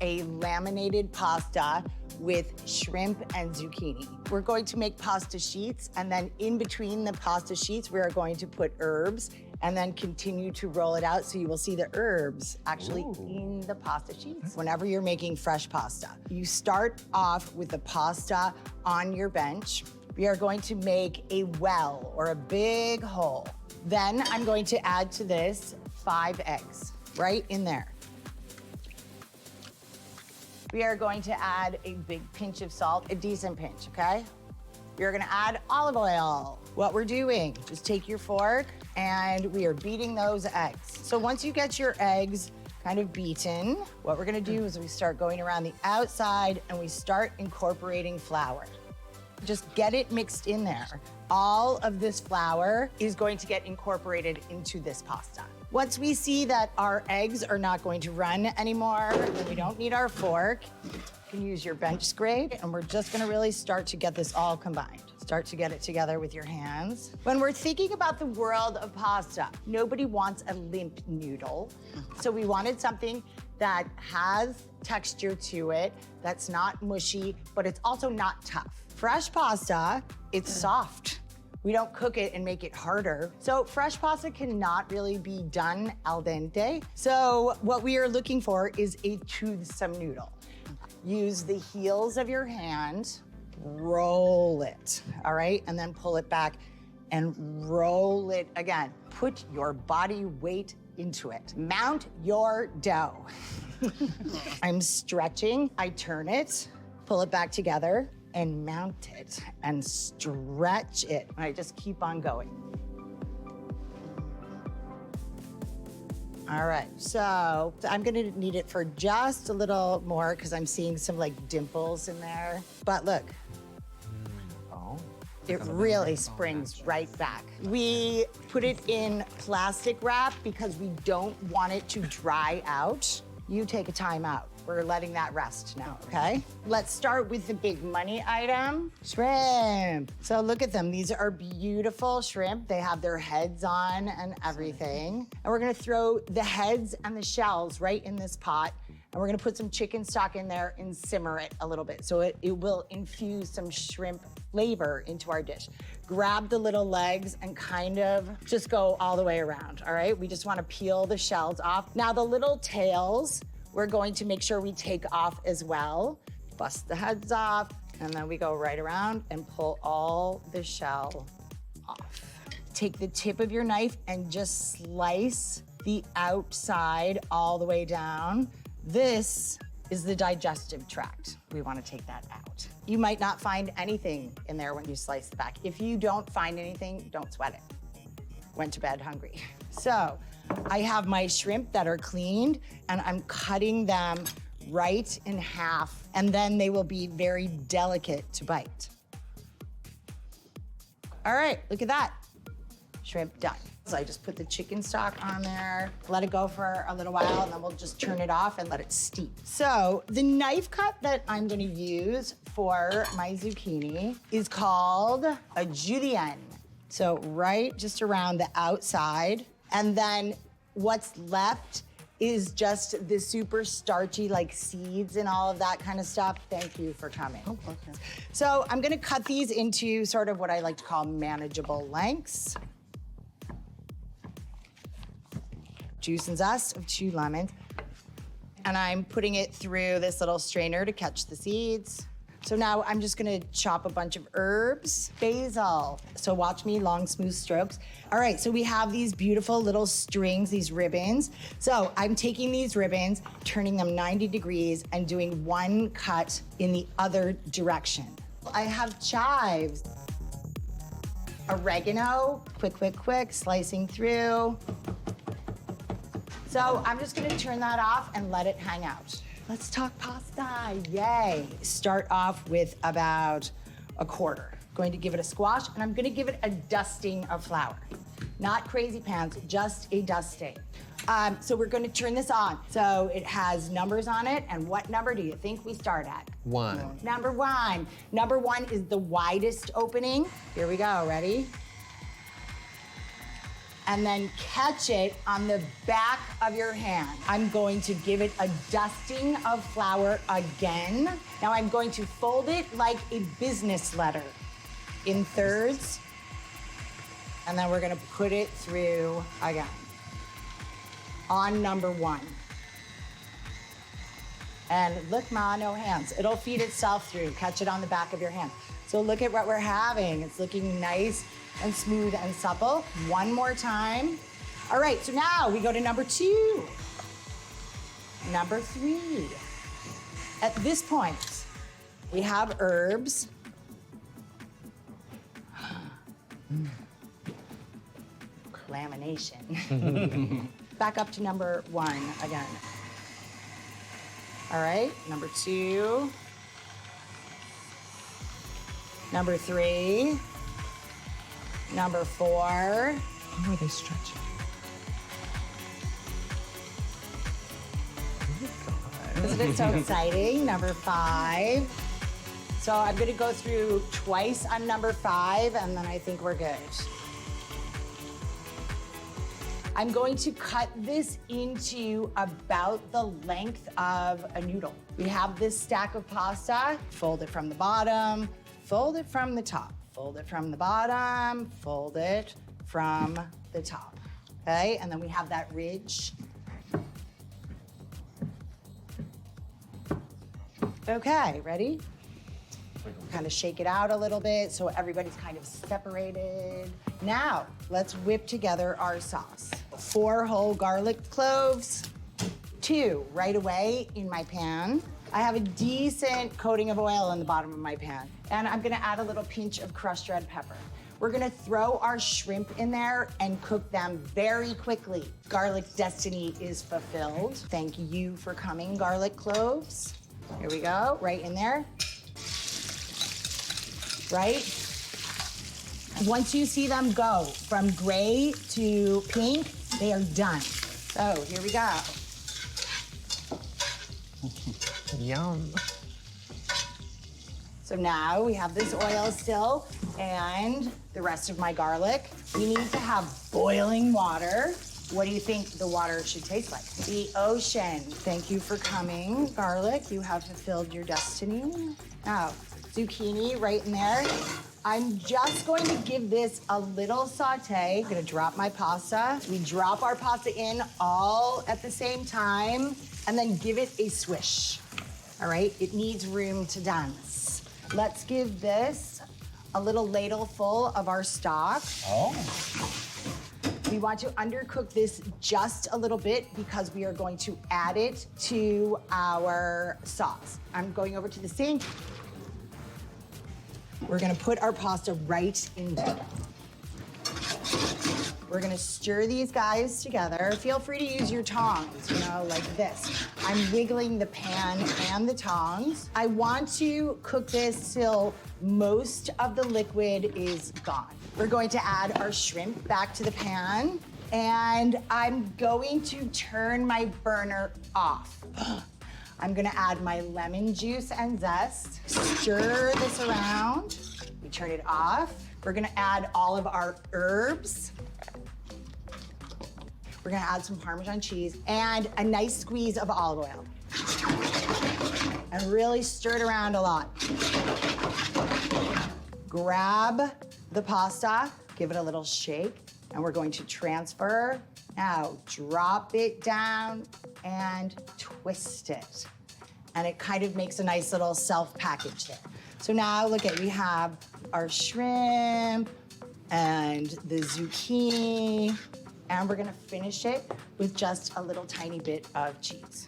a laminated pasta with shrimp and zucchini. We're going to make pasta sheets, and then in between the pasta sheets, we are going to put herbs and then continue to roll it out so you will see the herbs actually in the pasta sheets. Whenever you're making fresh pasta, you start off with the pasta on your bench. We are going to make a well or a big hole. Then I'm going to add to this 5 eggs right in there. We are going to add a big pinch of salt, a decent pinch, okay? We're gonna add olive oil. What we're doing, just take your fork and we are beating those eggs. So once you get your eggs kind of beaten, what we're gonna do is we start going around the outside and we start incorporating flour. Just get it mixed in there. All of this flour is going to get incorporated into this pasta. Once we see that our eggs are not going to run anymore, then we don't need our fork. You can use your bench scrape, and we're just gonna really start to get this all combined. Start to get it together with your hands. When we're thinking about the world of pasta, nobody wants a limp noodle. So we wanted something that has texture to it, that's not mushy, but it's also not tough. Fresh pasta, it's soft. We don't cook it and make it harder. So fresh pasta cannot really be done al dente. So what we are looking for is a toothsome noodle. Use the heels of your hand, roll it, all right? And then pull it back and roll it again. Put your body weight into it. Mount your dough. I'm stretching, I turn it, pull it back together, and mount it and stretch it. And I just keep on going. All right, so I'm gonna need it for just a little more because I'm seeing some like dimples in there. But look, it really springs right back. We put it in plastic wrap because we don't want it to dry out. You take a time out. We're letting that rest now, okay? Let's start with the big money item, shrimp. So look at them, these are beautiful shrimp. They have their heads on and everything. And we're gonna throw the heads and the shells right in this pot. And we're gonna put some chicken stock in there and simmer it a little bit. So it will infuse some shrimp flavor into our dish. Grab the little legs and kind of just go all the way around, all right? We just wanna peel the shells off. Now the little tails, we're going to make sure we take off as well. Bust the heads off, and then we go right around and pull all the shell off. Take the tip of your knife and just slice the outside all the way down. This is the digestive tract. We want to take that out. You might not find anything in there when you slice the back. If you don't find anything, don't sweat it. Went to bed hungry. So I have my shrimp that are cleaned and I'm cutting them right in half, and then they will be very delicate to bite. All right, look at that. Shrimp done. So I just put the chicken stock on there, let it go for a little while, and then we'll just turn it off and let it steep. So the knife cut that I'm gonna use for my zucchini is called a julienne. So right just around the outside, and then what's left is just the super starchy like seeds and all of that kind of stuff. Thank you for coming. Oh, okay. So I'm gonna cut these into sort of what I like to call manageable lengths. Juice and zest of 2 lemons. And I'm putting it through this little strainer to catch the seeds. So now I'm just gonna chop a bunch of herbs, basil. So watch me, long, smooth strokes. All right, so we have these beautiful little strings, these ribbons. So I'm taking these ribbons, turning them 90 degrees and doing 1 cut in the other direction. I have chives, oregano, quick, slicing through. So I'm just gonna turn that off and let it hang out. Let's talk pasta, yay. Start off with about a quarter. Going to give it a squash, and I'm gonna give it a dusting of flour. Not crazy pants, just a dusting. So we're gonna turn this on. So it has numbers on it, and what number do you think we start at? 1. Number 1. Number 1 is the widest opening. Here we go, ready? and then catch it on the back of your hand. I'm going to give it a dusting of flour again. Now I'm going to fold it like a business letter in thirds, and then we're gonna put it through again on number one. And look, Ma, no hands. It'll feed itself through. Catch it on the back of your hand. So look at what we're having. It's looking nice and smooth and supple. One more time. All right, so now we go to number two. Number three. At this point, we have herbs. Lamination. Back up to number one again. All right, number two. Number three. Number four. How are they stretching? Isn't it so exciting? Number five. So I'm gonna go through twice on number five, and then I think we're good. I'm going to cut this into about the length of a noodle. We have this stack of pasta, fold it from the bottom, fold it from the top, fold it from the bottom, fold it from the top, okay? And then we have that ridge. Okay, ready? Kind of shake it out a little bit so everybody's kind of separated. Now, let's whip together our sauce. 4 whole garlic cloves, 2 right away in my pan. I have a decent coating of oil in the bottom of my pan. And I'm gonna add a little pinch of crushed red pepper. We're gonna throw our shrimp in there and cook them very quickly. Garlic destiny is fulfilled. Thank you for coming, garlic cloves. Here we go, right in there. Right? Once you see them go from gray to pink, they are done. So here we go. Yum. So now we have this oil still and the rest of my garlic. We need to have boiling water. What do you think the water should taste like? The ocean. Thank you for coming, garlic. You have fulfilled your destiny. Now, zucchini right in there. I'm just going to give this a little saute. I'm gonna drop my pasta. We drop our pasta in all at the same time and then give it a swish. All right, it needs room to dance. Let's give this a little ladle full of our stock. Oh. We want to undercook this just a little bit because we are going to add it to our sauce. I'm going over to the sink. We're gonna put our pasta right in there. We're gonna stir these guys together. Feel free to use your tongs, like this. I'm wiggling the pan and the tongs. I want to cook this till most of the liquid is gone. We're going to add our shrimp back to the pan, and I'm going to turn my burner off. I'm gonna add my lemon juice and zest, stir this around. We turn it off. We're gonna add all of our herbs. We're gonna add some Parmesan cheese and a nice squeeze of olive oil. And really stir it around a lot. Grab the pasta, give it a little shake, and we're going to transfer. Now, drop it down and twist it. And it kind of makes a nice little self-package there. So now, look at, we have our shrimp and the zucchini, and we're gonna finish it with just a little tiny bit of cheese.